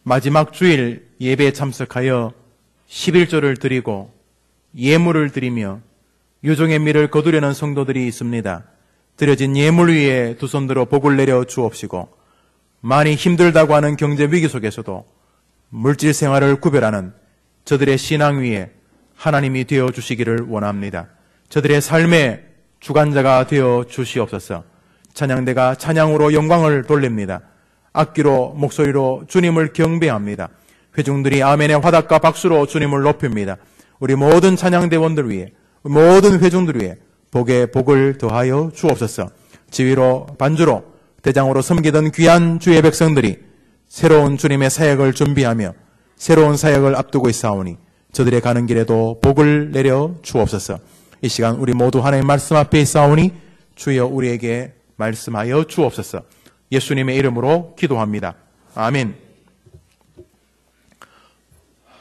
마지막 주일 예배에 참석하여 11조를 드리고 예물을 드리며 유종의 미를 거두려는 성도들이 있습니다. 드려진 예물 위에 두 손 들어 복을 내려 주옵시고, 많이 힘들다고 하는 경제 위기 속에서도 물질 생활을 구별하는 저들의 신앙 위에 하나님이 되어 주시기를 원합니다. 저들의 삶의 주관자가 되어 주시옵소서. 찬양대가 찬양으로 영광을 돌립니다. 악기로 목소리로 주님을 경배합니다. 회중들이 아멘의 화답과 박수로 주님을 높입니다. 우리 모든 찬양대원들 위해, 모든 회중들 위해 복에 복을 더하여 주옵소서. 지휘로 반주로 대장으로 섬기던 귀한 주의 백성들이 새로운 주님의 사역을 준비하며 새로운 사역을 앞두고 있사오니 저들의 가는 길에도 복을 내려 주옵소서. 이 시간 우리 모두 하나님의 말씀 앞에 있사오니 주여 우리에게 말씀하여 주옵소서. 예수님의 이름으로 기도합니다. 아멘.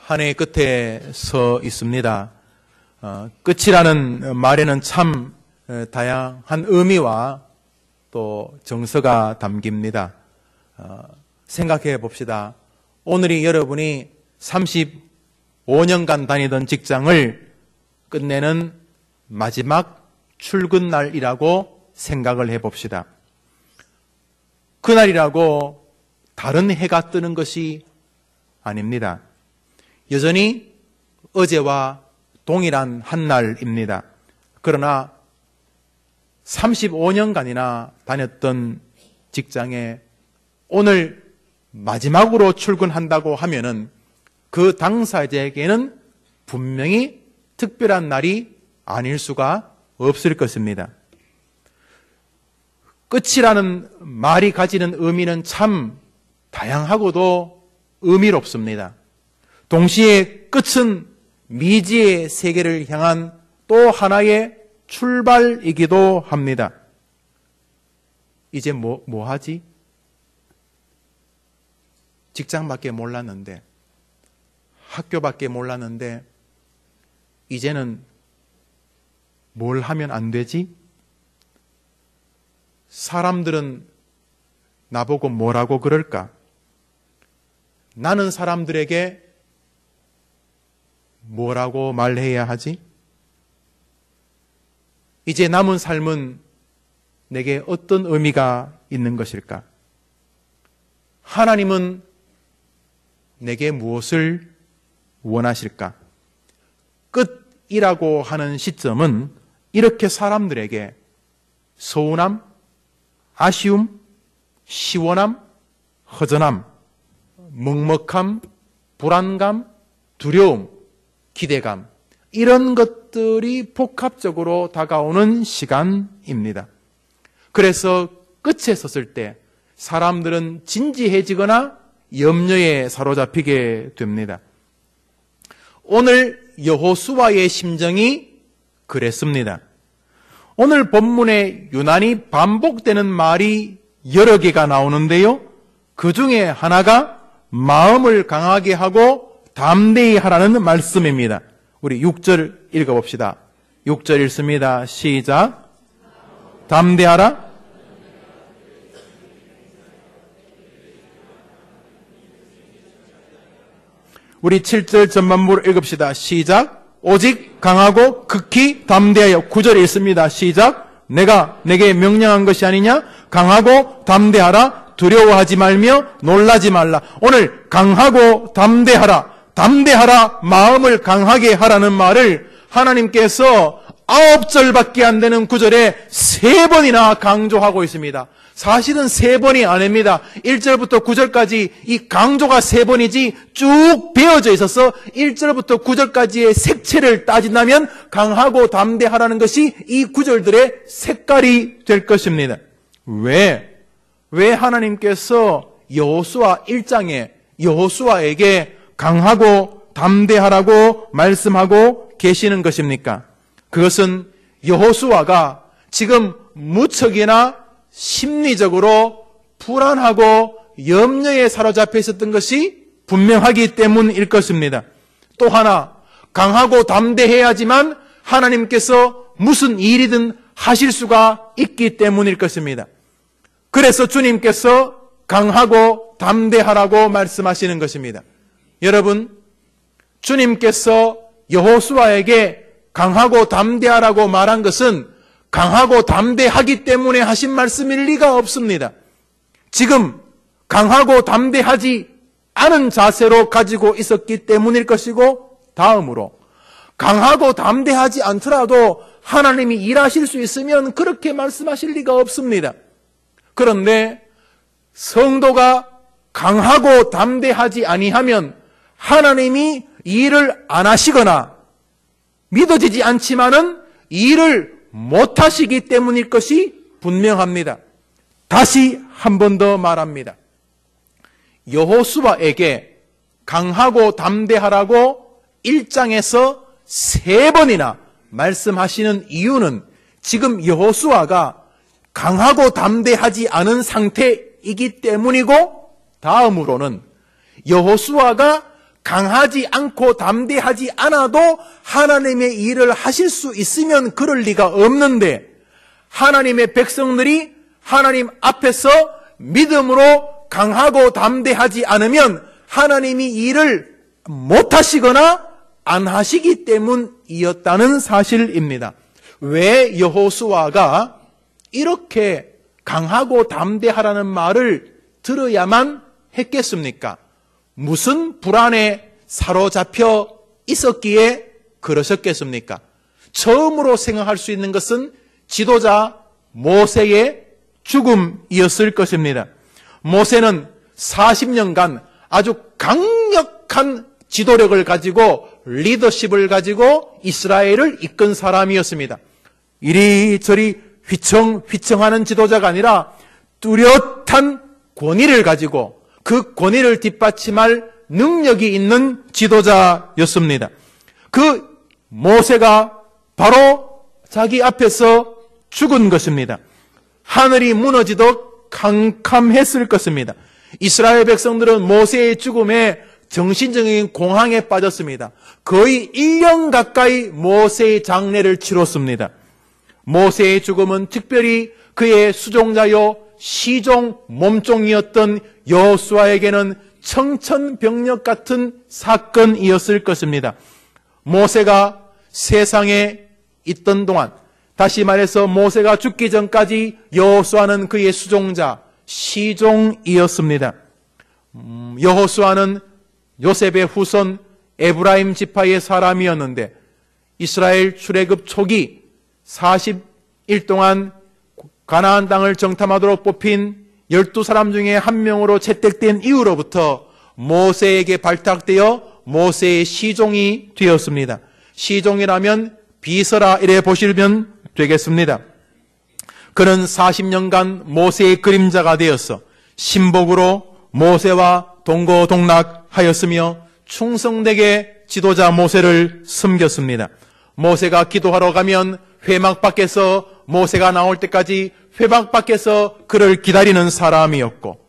한 해의 끝에 서 있습니다. 끝이라는 말에는 참 다양한 의미와 또 정서가 담깁니다. 생각해 봅시다. 오늘이 여러분이 35년간 다니던 직장을 끝내는 마지막 출근 날이라고 생각을 해 봅시다. 그날이라고 다른 해가 뜨는 것이 아닙니다. 여전히 어제와 동일한 한 날입니다. 그러나 35년간이나 다녔던 직장에 오늘 마지막으로 출근한다고 하면은 그 당사자에게는 분명히 특별한 날이 아닐 수가 없을 것입니다. 끝이라는 말이 가지는 의미는 참 다양하고도 의미롭습니다. 동시에 끝은 미지의 세계를 향한 또 하나의 출발이기도 합니다. 이제 뭐 하지? 직장밖에 몰랐는데, 학교밖에 몰랐는데, 이제는 뭘 하면 안 되지? 사람들은 나보고 뭐라고 그럴까? 나는 사람들에게 뭐라고 말해야 하지? 이제 남은 삶은 내게 어떤 의미가 있는 것일까? 하나님은 내게 무엇을 원하실까? 끝이라고 하는 시점은 이렇게 사람들에게 서운함, 아쉬움, 시원함, 허전함, 먹먹함, 불안감, 두려움, 기대감, 이런 것들이 복합적으로 다가오는 시간입니다. 그래서 끝에 섰을 때 사람들은 진지해지거나 염려에 사로잡히게 됩니다. 오늘 여호수아의 심정이 그랬습니다. 오늘 본문에 유난히 반복되는 말이 여러 개가 나오는데요. 그 중에 하나가 마음을 강하게 하고 담대히 하라는 말씀입니다. 우리 6절 읽어봅시다. 6절 읽습니다. 시작. 담대하라. 우리 7절 전반부를 읽읍시다. 시작. 오직 강하고 극히 담대하여. 9절 읽습니다. 시작. 내가 내게 명령한 것이 아니냐? 강하고 담대하라. 두려워하지 말며 놀라지 말라. 오늘 강하고 담대하라. 담대하라, 마음을 강하게 하라는 말을 하나님께서 9절밖에 안 되는 구절에 3번이나 강조하고 있습니다. 사실은 3번이 아닙니다. 1절부터 9절까지 이 강조가 3번이지 쭉 베어져 있어서 1절부터 9절까지의 색채를 따진다면 강하고 담대하라는 것이 이 구절들의 색깔이 될 것입니다. 왜 하나님께서 여호수아 1장에 여호수아에게 강하고 담대하라고 말씀하고 계시는 것입니까? 그것은 여호수아가 지금 무척이나 심리적으로 불안하고 염려에 사로잡혀 있었던 것이 분명하기 때문일 것입니다. 또 하나, 강하고 담대해야지만 하나님께서 무슨 일이든 하실 수가 있기 때문일 것입니다. 그래서 주님께서 강하고 담대하라고 말씀하시는 것입니다. 여러분, 주님께서 여호수아에게 강하고 담대하라고 말한 것은 강하고 담대하기 때문에 하신 말씀일 리가 없습니다. 지금 강하고 담대하지 않은 자세로 가지고 있었기 때문일 것이고, 다음으로 강하고 담대하지 않더라도 하나님이 일하실 수 있으면 그렇게 말씀하실 리가 없습니다. 그런데 성도가 강하고 담대하지 아니하면 하나님이 일을 안 하시거나 믿어지지 않지만은 일을 못 하시기 때문일 것이 분명합니다. 다시 한 번 더 말합니다. 여호수아에게 강하고 담대하라고 1장에서 3번이나 말씀하시는 이유는 지금 여호수아가 강하고 담대하지 않은 상태이기 때문이고, 다음으로는 여호수아가 강하지 않고 담대하지 않아도 하나님의 일을 하실 수 있으면 그럴 리가 없는데, 하나님의 백성들이 하나님 앞에서 믿음으로 강하고 담대하지 않으면 하나님이 일을 못하시거나 안 하시기 때문이었다는 사실입니다. 왜 여호수아가 이렇게 강하고 담대하라는 말을 들어야만 했겠습니까? 무슨 불안에 사로잡혀 있었기에 그러셨겠습니까? 처음으로 생각할 수 있는 것은 지도자 모세의 죽음이었을 것입니다. 모세는 40년간 아주 강력한 지도력을 가지고 리더십을 가지고 이스라엘을 이끈 사람이었습니다. 이리저리 휘청휘청하는 지도자가 아니라 뚜렷한 권위를 가지고 그 권위를 뒷받침할 능력이 있는 지도자였습니다. 그 모세가 바로 자기 앞에서 죽은 것입니다. 하늘이 무너지도록 캄캄했을 것입니다. 이스라엘 백성들은 모세의 죽음에 정신적인 공황에 빠졌습니다. 거의 1년 가까이 모세의 장례를 치렀습니다. 모세의 죽음은 특별히 그의 수종자요 시종 몸종이었던 여호수아에게는 청천벽력 같은 사건이었을 것입니다. 모세가 세상에 있던 동안, 다시 말해서 모세가 죽기 전까지 여호수아는 그의 수종자 시종이었습니다. 여호수아는 요셉의 후손 에브라임 지파의 사람이었는데 이스라엘 출애굽 초기 40일 동안 가나안 땅을 정탐하도록 뽑힌 12사람 중에 한 명으로 채택된 이후로부터 모세에게 발탁되어 모세의 시종이 되었습니다. 시종이라면 비서라 이래 보시면 되겠습니다. 그는 40년간 모세의 그림자가 되어서 신복으로 모세와 동고동락하였으며 충성되게 지도자 모세를 섬겼습니다. 모세가 기도하러 가면 회막 밖에서 모세가 나올 때까지 회막 밖에서 그를 기다리는 사람이었고,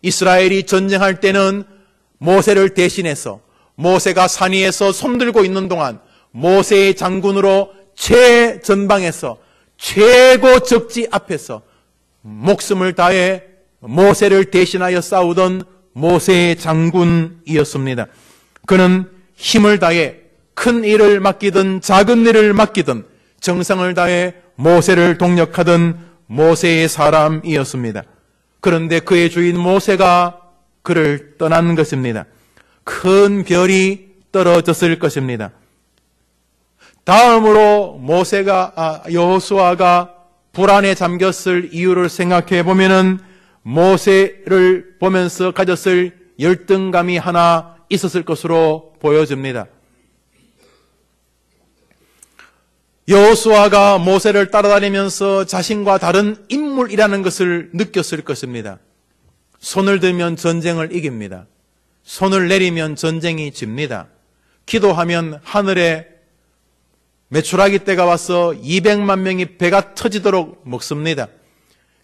이스라엘이 전쟁할 때는 모세를 대신해서 모세가 산 위에서 손들고 있는 동안 모세의 장군으로 최전방에서 최고 적지 앞에서 목숨을 다해 모세를 대신하여 싸우던 모세의 장군이었습니다. 그는 힘을 다해 큰 일을 맡기든 작은 일을 맡기든 정성을 다해 모세를 동력하던 모세의 사람이었습니다. 그런데 그의 주인 모세가 그를 떠난 것입니다. 큰 별이 떨어졌을 것입니다. 다음으로 여호수아가 불안에 잠겼을 이유를 생각해 보면은 모세를 보면서 가졌을 열등감이 하나 있었을 것으로 보여집니다. 여호수아가 모세를 따라다니면서 자신과 다른 인물이라는 것을 느꼈을 것입니다. 손을 들면 전쟁을 이깁니다. 손을 내리면 전쟁이 집니다. 기도하면 하늘에 메추라기 때가 와서 200만 명이 배가 터지도록 먹습니다.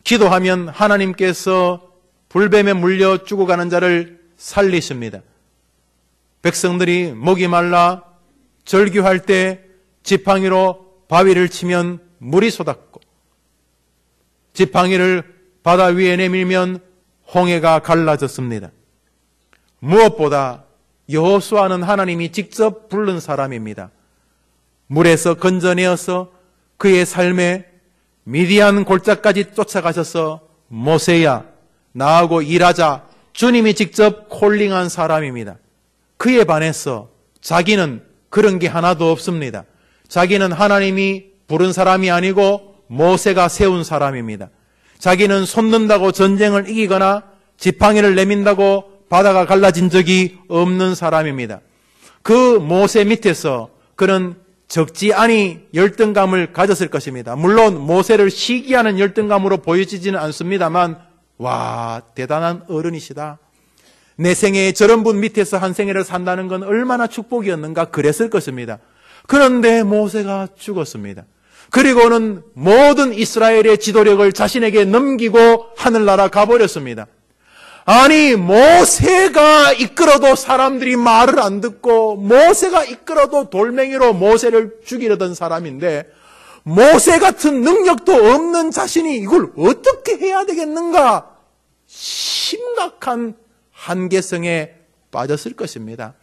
기도하면 하나님께서 불뱀에 물려 죽어가는 자를 살리십니다. 백성들이 목이 말라 절규할 때 지팡이로 바위를 치면 물이 쏟았고, 지팡이를 바다 위에 내밀면 홍해가 갈라졌습니다. 무엇보다 여호수아는 하나님이 직접 부른 사람입니다. 물에서 건져내어서 그의 삶에 미디안 골짜까지 쫓아가셔서 모세야 나하고 일하자 주님이 직접 콜링한 사람입니다. 그에 반해서 자기는 그런 게 하나도 없습니다. 자기는 하나님이 부른 사람이 아니고 모세가 세운 사람입니다. 자기는 솟는다고 전쟁을 이기거나 지팡이를 내민다고 바다가 갈라진 적이 없는 사람입니다. 그 모세 밑에서 그는 적지 않이 열등감을 가졌을 것입니다. 물론 모세를 시기하는 열등감으로 보여지지는 않습니다만 와, 대단한 어른이시다. 내 생애에 저런 분 밑에서 한 생애를 산다는 건 얼마나 축복이었는가 그랬을 것입니다. 그런데 모세가 죽었습니다. 그리고는 모든 이스라엘의 지도력을 자신에게 넘기고 하늘나라 가버렸습니다. 아니, 모세가 이끌어도 사람들이 말을 안 듣고 모세가 이끌어도 돌멩이로 모세를 죽이려던 사람인데 모세 같은 능력도 없는 자신이 이걸 어떻게 해야 되겠는가? 심각한 한계성에 빠졌을 것입니다.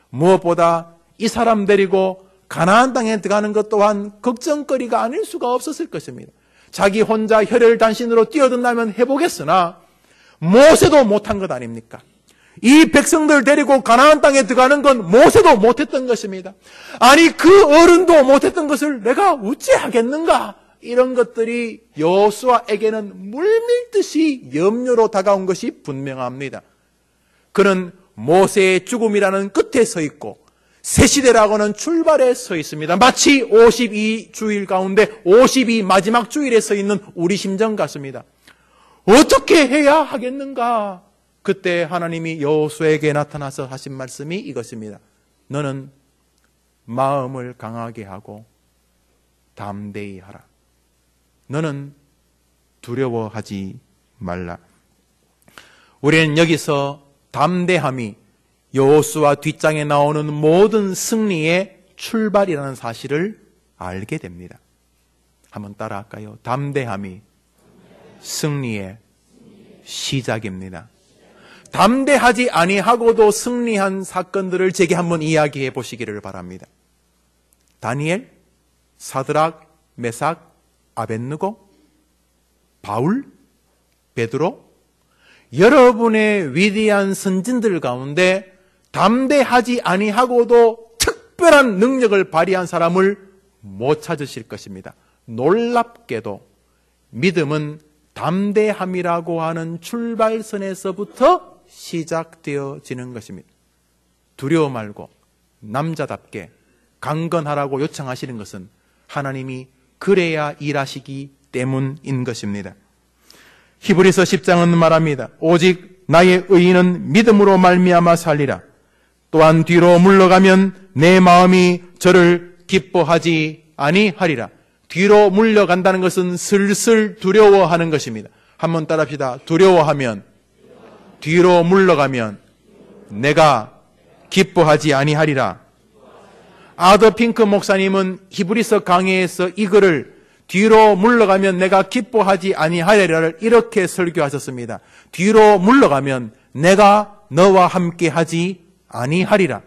무엇보다 이 사람 데리고 가나안 땅에 들어가는 것 또한 걱정거리가 아닐 수가 없었을 것입니다. 자기 혼자 혈혈단신으로 뛰어든다면 해보겠으나 모세도 못한 것 아닙니까? 이 백성들 데리고 가나안 땅에 들어가는 건 모세도 못했던 것입니다. 아니 그 어른도 못했던 것을 내가 어찌 하겠는가? 이런 것들이 여호수아에게는 물밀듯이 염려로 다가온 것이 분명합니다. 그는 모세의 죽음이라는 끝에 서 있고 새 시대라고는 출발에 서 있습니다. 마치 52주일 가운데 52 마지막 주일에 서 있는 우리 심정 같습니다. 어떻게 해야 하겠는가? 그때 하나님이 여호수아에게 나타나서 하신 말씀이 이것입니다. 너는 마음을 강하게 하고 담대히 하라. 너는 두려워하지 말라. 우리는 여기서 담대함이 여호수아 뒷장에 나오는 모든 승리의 출발이라는 사실을 알게 됩니다. 한번 따라할까요? 담대함이 승리의 시작입니다. 담대하지 아니하고도 승리한 사건들을 제게 한번 이야기해 보시기를 바랍니다. 다니엘, 사드락, 메삭, 아벳느고, 바울, 베드로, 여러분의 위대한 선진들 가운데 담대하지 아니하고도 특별한 능력을 발휘한 사람을 못 찾으실 것입니다. 놀랍게도 믿음은 담대함이라고 하는 출발선에서부터 시작되어지는 것입니다. 두려워 말고 남자답게 강건하라고 요청하시는 것은 하나님이 그래야 일하시기 때문인 것입니다. 히브리서 10장은 말합니다. 오직 나의 의인은 믿음으로 말미암아 살리라. 또한 뒤로 물러가면 내 마음이 저를 기뻐하지 아니하리라. 뒤로 물러간다는 것은 슬슬 두려워하는 것입니다. 한번 따라합시다. 두려워하면, 뒤로 물러가면 내가 기뻐하지 아니하리라. 아더 핑크 목사님은 히브리서 강해에서 이 글을 뒤로 물러가면 내가 기뻐하지 아니하리라를 이렇게 설교하셨습니다. 뒤로 물러가면 내가 너와 함께하지 아니하리라.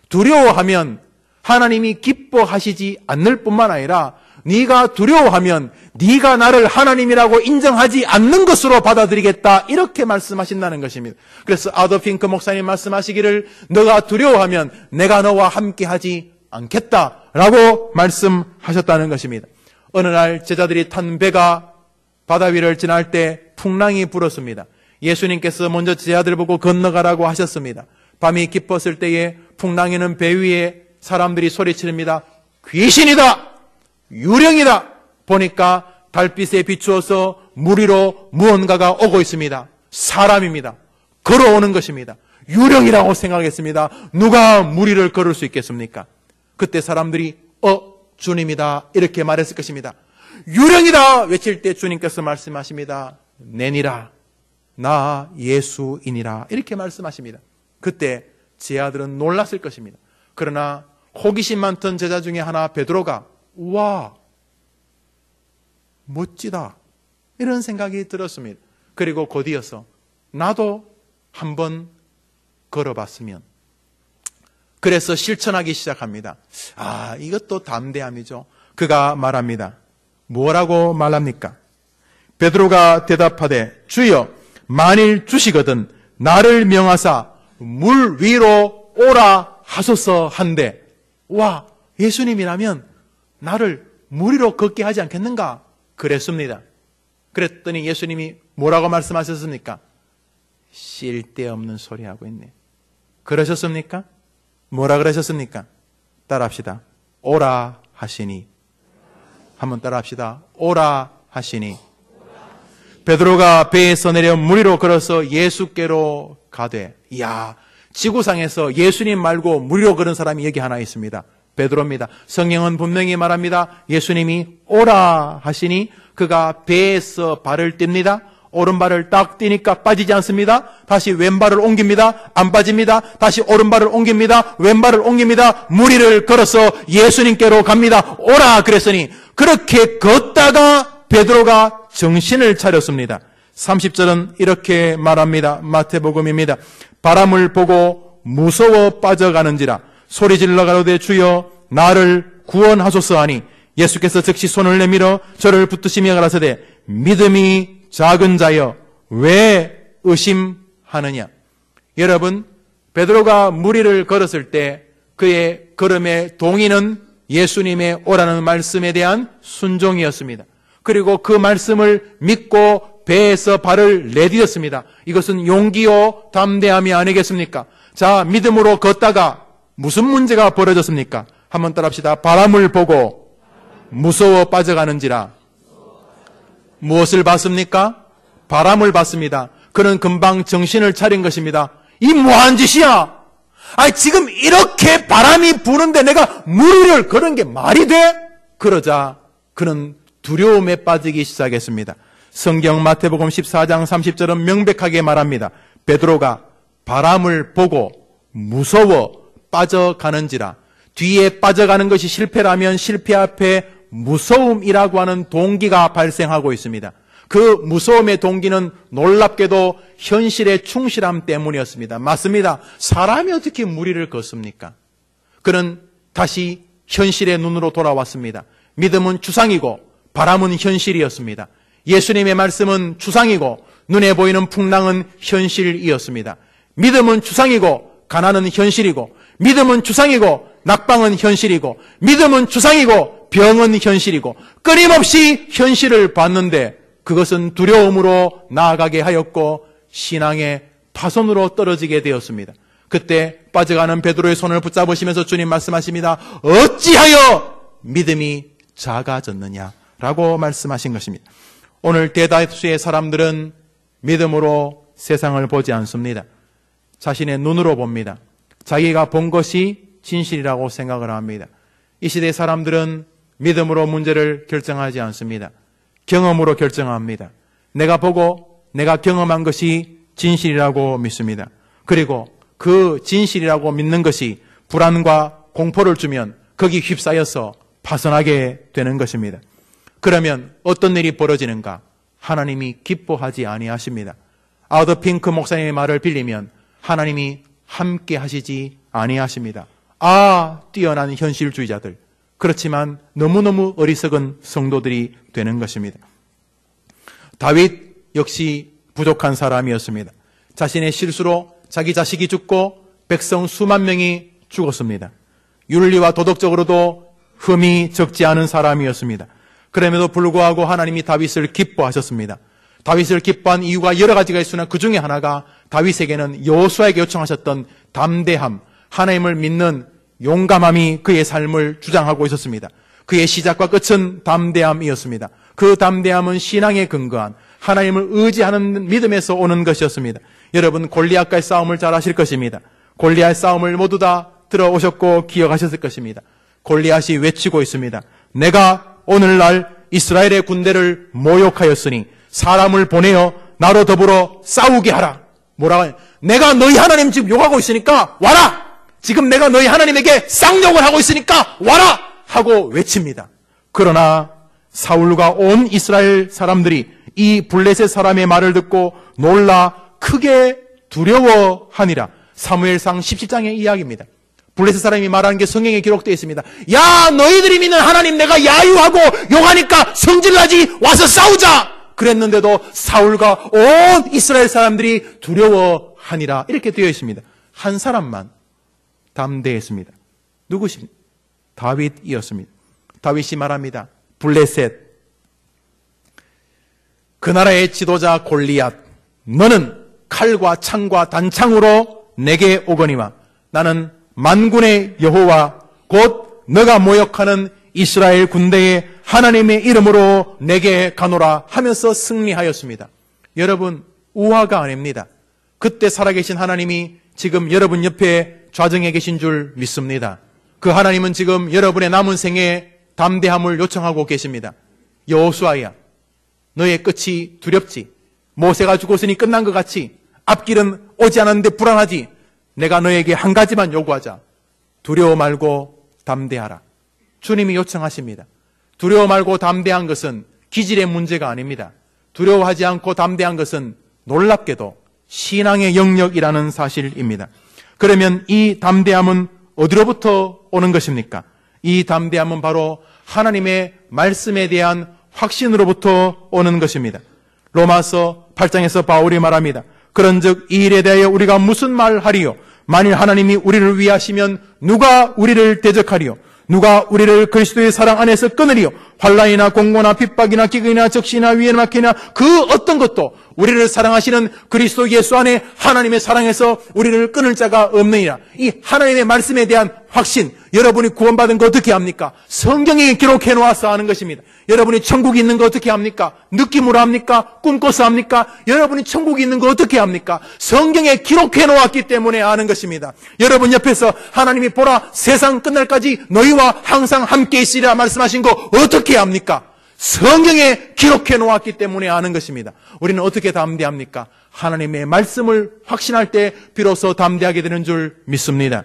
두려워하면 하나님이 기뻐하시지 않을 뿐만 아니라 네가 두려워하면 네가 나를 하나님이라고 인정하지 않는 것으로 받아들이겠다, 이렇게 말씀하신다는 것입니다. 그래서 아더 핑크 목사님 말씀하시기를 너가 두려워하면 내가 너와 함께하지 않겠다라고 말씀하셨다는 것입니다. 어느 날 제자들이 탄 배가 바다 위를 지날 때 풍랑이 불었습니다. 예수님께서 먼저 제자들을 보고 건너가라고 하셨습니다. 밤이 깊었을 때에 풍랑에는 배 위에 사람들이 소리치릅니다. 귀신이다! 유령이다! 보니까 달빛에 비추어서 물 위로 무언가가 오고 있습니다. 사람입니다. 걸어오는 것입니다. 유령이라고 생각했습니다. 누가 물 위를 걸을 수 있겠습니까? 그때 사람들이 주님이다 이렇게 말했을 것입니다. 유령이다 외칠 때 주님께서 말씀하십니다. 내니라 나 예수이니라 이렇게 말씀하십니다. 그때 제 아들은 놀랐을 것입니다. 그러나 호기심 많던 제자 중에 하나 베드로가 우와 멋지다 이런 생각이 들었습니다. 그리고 곧이어서 나도 한번 걸어봤으면. 그래서 실천하기 시작합니다. 이것도 담대함이죠. 그가 말합니다. 뭐라고 말합니까? 베드로가 대답하되 주여 만일 주시거든 나를 명하사 물 위로 오라 하소서 한데, 와, 예수님이라면 나를 물 위로 걷게 하지 않겠는가? 그랬습니다. 그랬더니 예수님이 뭐라고 말씀하셨습니까? 쓸데없는 소리 하고 있네. 그러셨습니까? 뭐라 그러셨습니까? 따라합시다. 오라 하시니. 한번 따라합시다. 오라 하시니. 베드로가 배에서 내려 물 위로 걸어서 예수께로 가되, 이야, 지구상에서 예수님 말고 물 위로 걸은 사람이 여기 하나 있습니다. 베드로입니다. 성경은 분명히 말합니다. 예수님이 오라 하시니 그가 배에서 발을 뗍니다. 오른발을 딱 띄니까 빠지지 않습니다. 다시 왼발을 옮깁니다. 안 빠집니다. 다시 오른발을 옮깁니다. 왼발을 옮깁니다. 물 위를 걸어서 예수님께로 갑니다. 오라 그랬으니 그렇게 걷다가 베드로가 정신을 차렸습니다. 30절은 이렇게 말합니다. 마태복음입니다. 바람을 보고 무서워 빠져가는지라 소리질러 가로되 주여 나를 구원하소서 하니 예수께서 즉시 손을 내밀어 저를 붙드시며 가라사대 믿음이 작은 자여 왜 의심하느냐. 여러분, 베드로가 물 위를 걸었을 때 그의 걸음의 동의는 예수님의 오라는 말씀에 대한 순종이었습니다. 그리고 그 말씀을 믿고 배에서 발을 내디뎠습니다. 이것은 용기요 담대함이 아니겠습니까? 자, 믿음으로 걷다가 무슨 문제가 벌어졌습니까? 한번 따라합시다. 바람을 보고 무서워 빠져가는지라. 무엇을 봤습니까? 바람을 봤습니다. 그는 금방 정신을 차린 것입니다. 이 뭐한 짓이야? 지금 이렇게 바람이 부는데 내가 물 위를 걸은 게 말이 돼? 그러자 그는 두려움에 빠지기 시작했습니다. 성경 마태복음 14장 30절은 명백하게 말합니다. 베드로가 바람을 보고 무서워 빠져가는지라. 뒤에 빠져가는 것이 실패라면 실패 앞에 무서움이라고 하는 동기가 발생하고 있습니다. 그 무서움의 동기는 놀랍게도 현실의 충실함 때문이었습니다. 맞습니다. 사람이 어떻게 물 위를 걷습니까? 그는 다시 현실의 눈으로 돌아왔습니다. 믿음은 추상이고 바람은 현실이었습니다. 예수님의 말씀은 추상이고 눈에 보이는 풍랑은 현실이었습니다. 믿음은 추상이고 가난은 현실이고, 믿음은 추상이고 낙방은 현실이고, 믿음은 추상이고 병은 현실이고, 끊임없이 현실을 봤는데 그것은 두려움으로 나아가게 하였고 신앙의 파손으로 떨어지게 되었습니다. 그때 빠져가는 베드로의 손을 붙잡으시면서 주님 말씀하십니다. 어찌하여 믿음이 작아졌느냐라고 말씀하신 것입니다. 오늘 대다수의 사람들은 믿음으로 세상을 보지 않습니다. 자신의 눈으로 봅니다. 자기가 본 것이 진실이라고 생각을 합니다. 이 시대의 사람들은 믿음으로 문제를 결정하지 않습니다. 경험으로 결정합니다. 내가 보고 내가 경험한 것이 진실이라고 믿습니다. 그리고 그 진실이라고 믿는 것이 불안과 공포를 주면 거기 휩싸여서 파손하게 되는 것입니다. 그러면 어떤 일이 벌어지는가? 하나님이 기뻐하지 아니하십니다. 아우더 핑크 목사님의 말을 빌리면 하나님이 함께 하시지 아니하십니다. 뛰어난 현실주의자들. 그렇지만 너무너무 어리석은 성도들이 되는 것입니다. 다윗 역시 부족한 사람이었습니다. 자신의 실수로 자기 자식이 죽고 백성 수만 명이 죽었습니다. 윤리와 도덕적으로도 흠이 적지 않은 사람이었습니다. 그럼에도 불구하고 하나님이 다윗을 기뻐하셨습니다. 다윗을 기뻐한 이유가 여러 가지가 있으나 그 중에 하나가 다윗에게는 여호수아에게 요청하셨던 담대함, 하나님을 믿는 용감함이 그의 삶을 주장하고 있었습니다. 그의 시작과 끝은 담대함이었습니다. 그 담대함은 신앙에 근거한 하나님을 의지하는 믿음에서 오는 것이었습니다. 여러분, 골리앗과의 싸움을 잘 아실 것입니다. 골리앗 싸움을 모두 다 들어오셨고 기억하셨을 것입니다. 골리앗이 외치고 있습니다. 내가 오늘날 이스라엘의 군대를 모욕하였으니 사람을 보내어 나로 더불어 싸우게 하라. 뭐라고 해요? 내가 너희 하나님 지금 욕하고 있으니까 와라! 지금 내가 너희 하나님에게 쌍욕을 하고 있으니까 와라! 하고 외칩니다. 그러나 사울과 온 이스라엘 사람들이 이 블레셋 사람의 말을 듣고 놀라 크게 두려워하니라. 사무엘상 17장의 이야기입니다. 블레셋 사람이 말하는 게 성경에 기록되어 있습니다. 야, 너희들이 믿는 하나님 내가 야유하고 욕하니까 성질나지, 와서 싸우자! 그랬는데도 사울과 온 이스라엘 사람들이 두려워하니라. 이렇게 되어 있습니다. 한 사람만 담대했습니다. 누구십니까? 다윗이었습니다. 다윗이 말합니다. 블레셋, 그 나라의 지도자 골리앗, 너는 칼과 창과 단창으로 내게 오거니와 나는 만군의 여호와 곧 너가 모욕하는 이스라엘 군대의 하나님의 이름으로 내게 가노라 하면서 승리하였습니다. 여러분, 우화가 아닙니다. 그때 살아계신 하나님이 지금 여러분 옆에 좌정에 계신 줄 믿습니다. 그 하나님은 지금 여러분의 남은 생에 담대함을 요청하고 계십니다. 여호수아야, 너의 끝이 두렵지? 모세가 죽었으니 끝난 것 같이? 앞길은 오지 않았는데 불안하지? 내가 너에게 한 가지만 요구하자. 두려워 말고 담대하라. 주님이 요청하십니다. 두려워 말고 담대한 것은 기질의 문제가 아닙니다. 두려워하지 않고 담대한 것은 놀랍게도 신앙의 영역이라는 사실입니다. 그러면 이 담대함은 어디로부터 오는 것입니까? 이 담대함은 바로 하나님의 말씀에 대한 확신으로부터 오는 것입니다. 로마서 8장에서 바울이 말합니다. 그런즉 이 일에 대하여 우리가 무슨 말하리요? 만일 하나님이 우리를 위하시면 누가 우리를 대적하리요? 누가 우리를 그리스도의 사랑 안에서 끊으리요? 환난이나 공고나 핍박이나 기근이나 적시나 위에 막히나 그 어떤 것도 우리를 사랑하시는 그리스도 예수 안에 하나님의 사랑에서 우리를 끊을 자가 없느니라. 이 하나님의 말씀에 대한 확신, 여러분이 구원받은 거 어떻게 합니까? 성경에 기록해 놓아서 하는 것입니다. 여러분이 천국이 있는 거 어떻게 합니까? 느낌으로 합니까? 꿈꿔서 합니까? 여러분이 천국이 있는 거 어떻게 합니까? 성경에 기록해 놓았기 때문에 아는 것입니다. 여러분 옆에서 하나님이 보라 세상 끝날까지 너희와 항상 함께 있으리라 말씀하신 거 어떻게 합니까? 성경에 기록해 놓았기 때문에 아는 것입니다. 우리는 어떻게 담대합니까? 하나님의 말씀을 확신할 때 비로소 담대하게 되는 줄 믿습니다.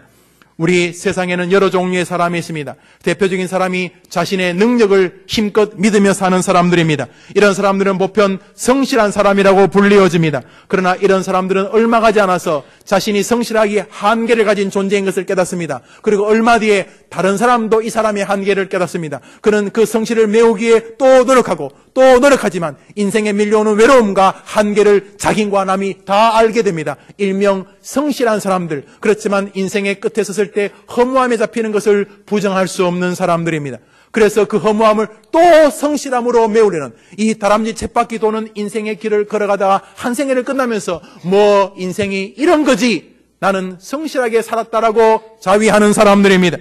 우리 세상에는 여러 종류의 사람이 있습니다. 대표적인 사람이 자신의 능력을 힘껏 믿으며 사는 사람들입니다. 이런 사람들은 보편 성실한 사람이라고 불리워집니다. 그러나 이런 사람들은 얼마 가지 않아서 자신이 성실하기 한계를 가진 존재인 것을 깨닫습니다. 그리고 얼마 뒤에 다른 사람도 이 사람의 한계를 깨닫습니다. 그는 그 성실을 메우기에 또 노력하고 또 노력하지만 인생에 밀려오는 외로움과 한계를 자기와 남이 다 알게 됩니다. 일명 성실한 사람들, 그렇지만 인생의 끝에 섰을 때 허무함에 잡히는 것을 부정할 수 없는 사람들입니다. 그래서 그 허무함을 또 성실함으로 메우려는 이 다람쥐 쳇바퀴 도는 인생의 길을 걸어가다가 한 생애를 끝나면서 뭐 인생이 이런 거지, 나는 성실하게 살았다라고 자위하는 사람들입니다.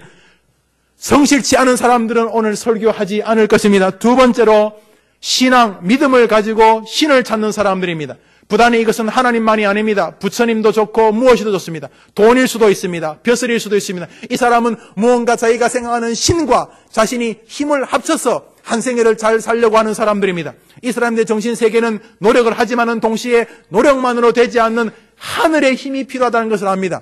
성실치 않은 사람들은 오늘 설교하지 않을 것입니다. 두 번째로 신앙, 믿음을 가지고 신을 찾는 사람들입니다. 부단히 이것은 하나님만이 아닙니다. 부처님도 좋고 무엇이도 좋습니다. 돈일 수도 있습니다. 벼슬일 수도 있습니다. 이 사람은 무언가 자기가 생각하는 신과 자신이 힘을 합쳐서 한 생애를 잘 살려고 하는 사람들입니다. 이 사람들의 정신세계는 노력을 하지만은 동시에 노력만으로 되지 않는 하늘의 힘이 필요하다는 것을 압니다.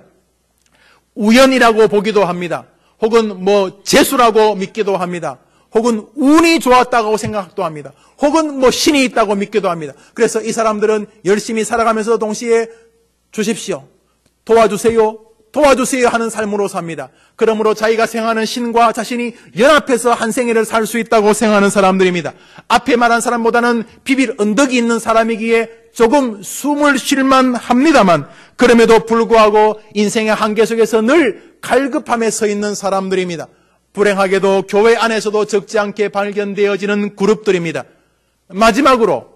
우연이라고 보기도 합니다. 혹은 재수라고 믿기도 합니다. 혹은 운이 좋았다고 생각도 합니다. 혹은 신이 있다고 믿기도 합니다. 그래서 이 사람들은 열심히 살아가면서 동시에 주십시오, 도와주세요, 도와주세요 하는 삶으로 삽니다. 그러므로 자기가 생각하는 신과 자신이 연합해서 한 생애를 살 수 있다고 생각하는 사람들입니다. 앞에 말한 사람보다는 비빌 언덕이 있는 사람이기에 조금 숨을 쉴만 합니다만 그럼에도 불구하고 인생의 한계 속에서 늘 갈급함에 서 있는 사람들입니다. 불행하게도 교회 안에서도 적지 않게 발견되어지는 그룹들입니다. 마지막으로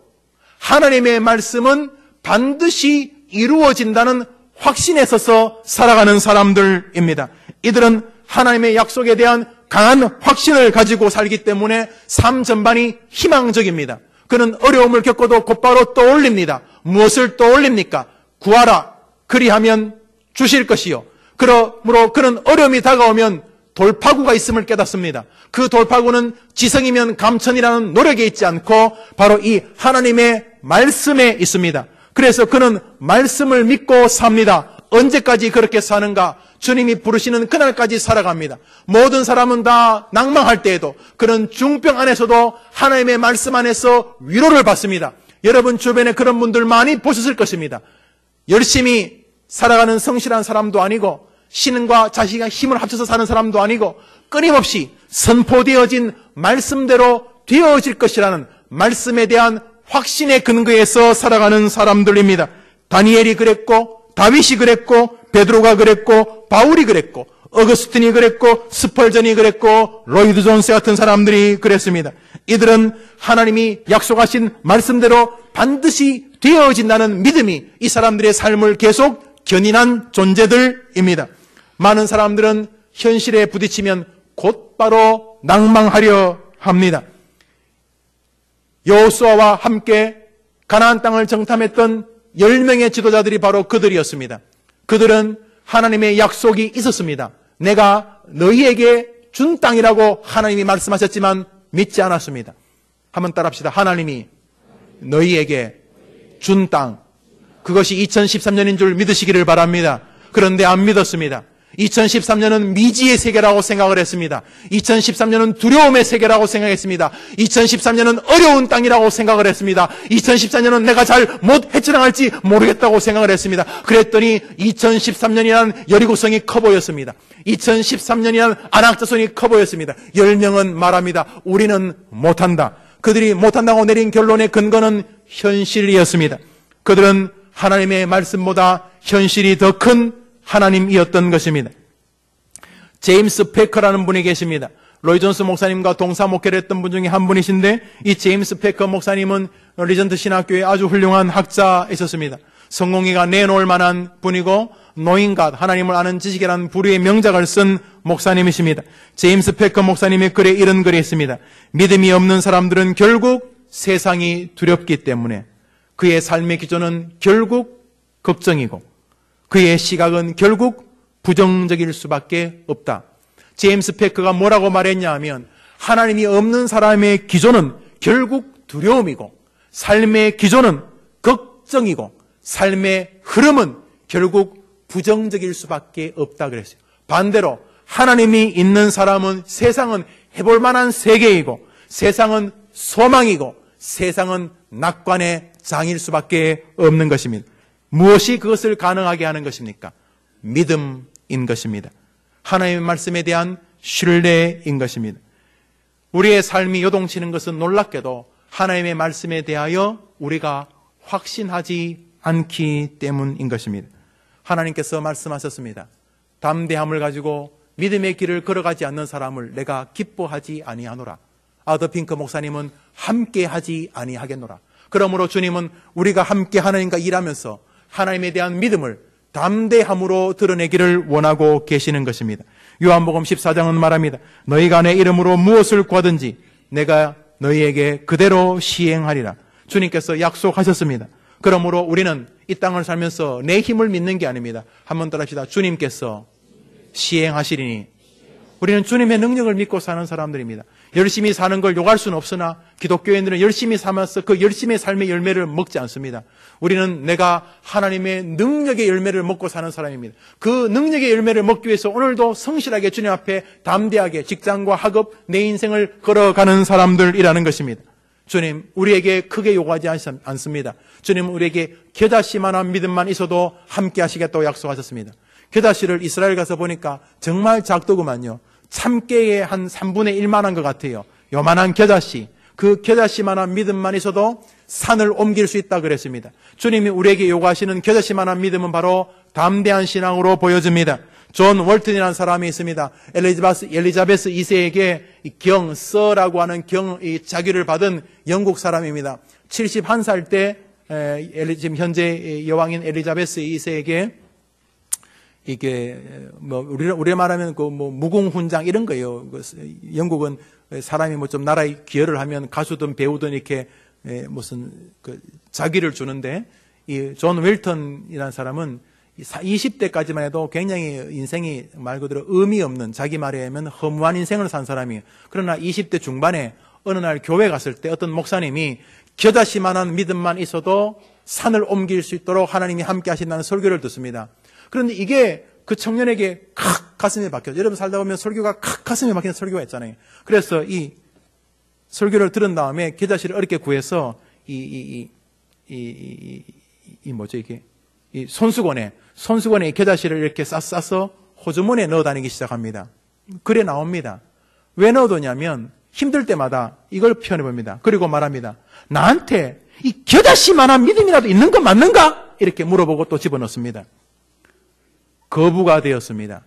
하나님의 말씀은 반드시 이루어진다는 확신에 서서 살아가는 사람들입니다. 이들은 하나님의 약속에 대한 강한 확신을 가지고 살기 때문에 삶 전반이 희망적입니다. 그는 어려움을 겪어도 곧바로 떠올립니다. 무엇을 떠올립니까? 구하라, 그리하면 주실 것이요. 그러므로 그는 어려움이 다가오면 돌파구가 있음을 깨닫습니다. 그 돌파구는 지성이면 감천이라는 노력에 있지 않고 바로 이 하나님의 말씀에 있습니다. 그래서 그는 말씀을 믿고 삽니다. 언제까지 그렇게 사는가? 주님이 부르시는 그날까지 살아갑니다. 모든 사람은 다 낭망할 때에도 그는 중병 안에서도 하나님의 말씀 안에서 위로를 받습니다. 여러분 주변에 그런 분들 많이 보셨을 것입니다. 열심히 살아가는 성실한 사람도 아니고 신과 자식과 힘을 합쳐서 사는 사람도 아니고 끊임없이 선포되어진 말씀대로 되어질 것이라는 말씀에 대한 확신의 근거에서 살아가는 사람들입니다. 다니엘이 그랬고 다윗이 그랬고 베드로가 그랬고 바울이 그랬고 어거스틴이 그랬고 스펄전이 그랬고 로이드 존스 같은 사람들이 그랬습니다. 이들은 하나님이 약속하신 말씀대로 반드시 되어진다는 믿음이 이 사람들의 삶을 계속 견인한 존재들입니다. 많은 사람들은 현실에 부딪히면 곧바로 낭망하려 합니다. 여호수아와 함께 가나안 땅을 정탐했던 10명의 지도자들이 바로 그들이었습니다. 그들은 하나님의 약속이 있었습니다. 내가 너희에게 준 땅이라고 하나님이 말씀하셨지만 믿지 않았습니다. 한번 따라합시다. 하나님이 너희에게 준 땅, 그것이 2013년인 줄 믿으시기를 바랍니다. 그런데 안 믿었습니다. 2013년은 미지의 세계라고 생각을 했습니다. 2013년은 두려움의 세계라고 생각했습니다. 2013년은 어려운 땅이라고 생각을 했습니다. 2014년은 내가 잘 못 헤쳐나갈지 모르겠다고 생각을 했습니다. 그랬더니 2013년이란 여리고성이 커 보였습니다. 2013년이란 안악자손이 커 보였습니다. 10명은 말합니다. 우리는 못한다. 그들이 못한다고 내린 결론의 근거는 현실이었습니다. 그들은 하나님의 말씀보다 현실이 더 큰 하나님이었던 것입니다. 제임스 패커라는 분이 계십니다. 로이 존스 목사님과 동사 목회를 했던 분 중에 한 분이신데 이 제임스 패커 목사님은 리전트 신학교에 아주 훌륭한 학자이셨습니다. 성공회가 내놓을 만한 분이고 노인갓, 하나님을 아는 지식이라는 부류의 명작을 쓴 목사님이십니다. 제임스 패커 목사님의 글에 이런 글이 있습니다. 믿음이 없는 사람들은 결국 세상이 두렵기 때문에 그의 삶의 기조는 결국 걱정이고 그의 시각은 결국 부정적일 수밖에 없다. 제임스 패커가 뭐라고 말했냐 하면 하나님이 없는 사람의 기조는 결국 두려움이고 삶의 기조는 걱정이고 삶의 흐름은 결국 부정적일 수밖에 없다 그랬어요. 반대로 하나님이 있는 사람은 세상은 해볼 만한 세계이고 세상은 소망이고 세상은 낙관의 장일 수밖에 없는 것입니다. 무엇이 그것을 가능하게 하는 것입니까? 믿음인 것입니다. 하나님의 말씀에 대한 신뢰인 것입니다. 우리의 삶이 요동치는 것은 놀랍게도 하나님의 말씀에 대하여 우리가 확신하지 않기 때문인 것입니다. 하나님께서 말씀하셨습니다. 담대함을 가지고 믿음의 길을 걸어가지 않는 사람을 내가 기뻐하지 아니하노라. 아더 핑크 목사님은 함께하지 아니하겠노라. 그러므로 주님은 우리가 함께 하나님과 일하면서 하나님에 대한 믿음을 담대함으로 드러내기를 원하고 계시는 것입니다. 요한복음 14장은 말합니다. 너희가 내 이름으로 무엇을 구하든지 내가 너희에게 그대로 시행하리라. 주님께서 약속하셨습니다. 그러므로 우리는 이 땅을 살면서 내 힘을 믿는 게 아닙니다. 한번 따라합시다. 주님께서 시행하시리니. 우리는 주님의 능력을 믿고 사는 사람들입니다. 열심히 사는 걸 욕할 수는 없으나 기독교인들은 열심히 살면서 그 열심히 삶의 열매를 먹지 않습니다. 우리는 내가 하나님의 능력의 열매를 먹고 사는 사람입니다. 그 능력의 열매를 먹기 위해서 오늘도 성실하게 주님 앞에 담대하게 직장과 학업, 내 인생을 걸어가는 사람들이라는 것입니다. 주님, 우리에게 크게 요구하지 않습니다. 주님, 우리에게 겨자씨만한 믿음만 있어도 함께 하시겠다고 약속하셨습니다. 겨자씨를 이스라엘 가서 보니까 정말 작더구만요. 참깨의 한 3분의 1만한 것 같아요. 요만한 겨자씨. 그 겨자씨만한 믿음만 있어도 산을 옮길 수 있다 그랬습니다. 주님이 우리에게 요구하시는 겨자씨만한 믿음은 바로 담대한 신앙으로 보여집니다. 존 월튼이라는 사람이 있습니다. 엘리자베스 2세에게 서라고 하는 자기를 받은 영국 사람입니다. 71살 때 지금 현재 여왕인 엘리자베스 2세에게 이게 우리가 말하면 무공훈장 이런 거예요. 영국은 사람이 좀 나라에 기여를 하면 가수든 배우든 이렇게 무슨 자기를 주는데 이 존 웰턴이라는 사람은 20대까지만 해도 굉장히 인생이 말 그대로 의미 없는, 자기 말에 하면 허무한 인생을 산 사람이에요. 그러나 20대 중반에 어느 날 교회 갔을 때 어떤 목사님이 겨자씨만한 믿음만 있어도 산을 옮길 수 있도록 하나님이 함께 하신다는 설교를 듣습니다. 그런데 이게 그 청년에게 칵 가슴에 박혀요. 여러분 살다 보면 설교가 칵 가슴에 박히는 설교가 있잖아요. 그래서 이 설교를 들은 다음에 겨자씨를 어렵게 구해서 뭐죠 이게 이 손수건에 이 겨자씨를 이렇게 싸서 호주머니에 넣어 다니기 시작합니다. 글에 나옵니다. 왜 넣어두냐면 힘들 때마다 이걸 표현해 봅니다. 그리고 말합니다. 나한테 이 겨자씨만한 믿음이라도 있는 거 맞는가? 이렇게 물어보고 또 집어넣습니다. 거부가 되었습니다.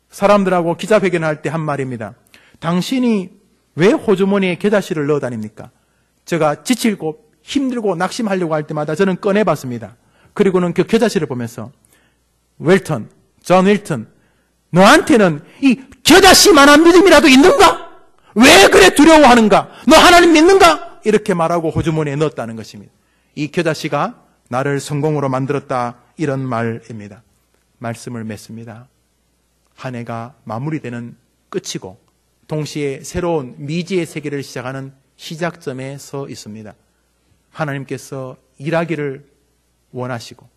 사람들하고 기자회견할 때 한 말입니다. 당신이 왜 호주머니에 겨자씨를 넣어 다닙니까? 제가 지치고 힘들고 낙심하려고 할 때마다 저는 꺼내봤습니다. 그리고는 그 겨자씨를 보면서 존 윌턴, 너한테는 이 겨자씨만한 믿음이라도 있는가? 왜 그래 두려워하는가? 너 하나님 믿는가? 이렇게 말하고 호주머니에 넣었다는 것입니다. 이 겨자씨가 나를 성공으로 만들었다, 이런 말입니다. 말씀을 맺습니다. 한 해가 마무리되는 끝이고 동시에 새로운 미지의 세계를 시작하는 시작점에 서 있습니다. 하나님께서 일하기를 원하시고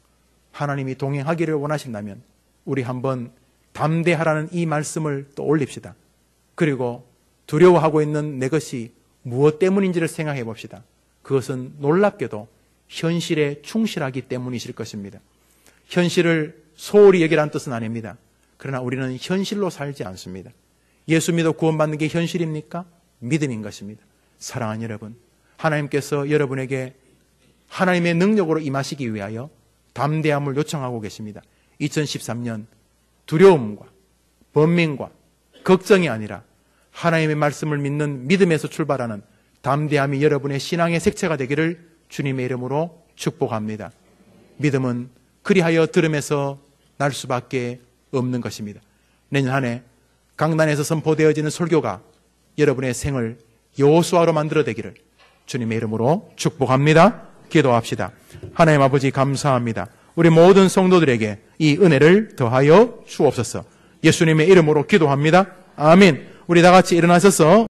하나님이 동행하기를 원하신다면 우리 한번 담대하라는 이 말씀을 또 올립시다. 그리고 두려워하고 있는 내 것이 무엇 때문인지를 생각해 봅시다. 그것은 놀랍게도 현실에 충실하기 때문이실 것입니다. 현실을 소홀히 여기라는 뜻은 아닙니다. 그러나 우리는 현실로 살지 않습니다. 예수 믿어 구원받는 게 현실입니까? 믿음인 것입니다. 사랑하는 여러분, 하나님께서 여러분에게 하나님의 능력으로 임하시기 위하여 담대함을 요청하고 계십니다. 2013년 두려움과 번민과 걱정이 아니라 하나님의 말씀을 믿는 믿음에서 출발하는 담대함이 여러분의 신앙의 색채가 되기를 주님의 이름으로 축복합니다. 믿음은 그리하여 들음에서 날 수밖에 없는 것입니다. 내년 한 해 강단에서 선포되어지는 설교가 여러분의 생을 여호수아로 만들어내기를 주님의 이름으로 축복합니다. 기도합시다. 하나님 아버지 감사합니다. 우리 모든 성도들에게 이 은혜를 더하여 주옵소서. 예수님의 이름으로 기도합니다. 아멘. 우리 다 같이 일어나셔서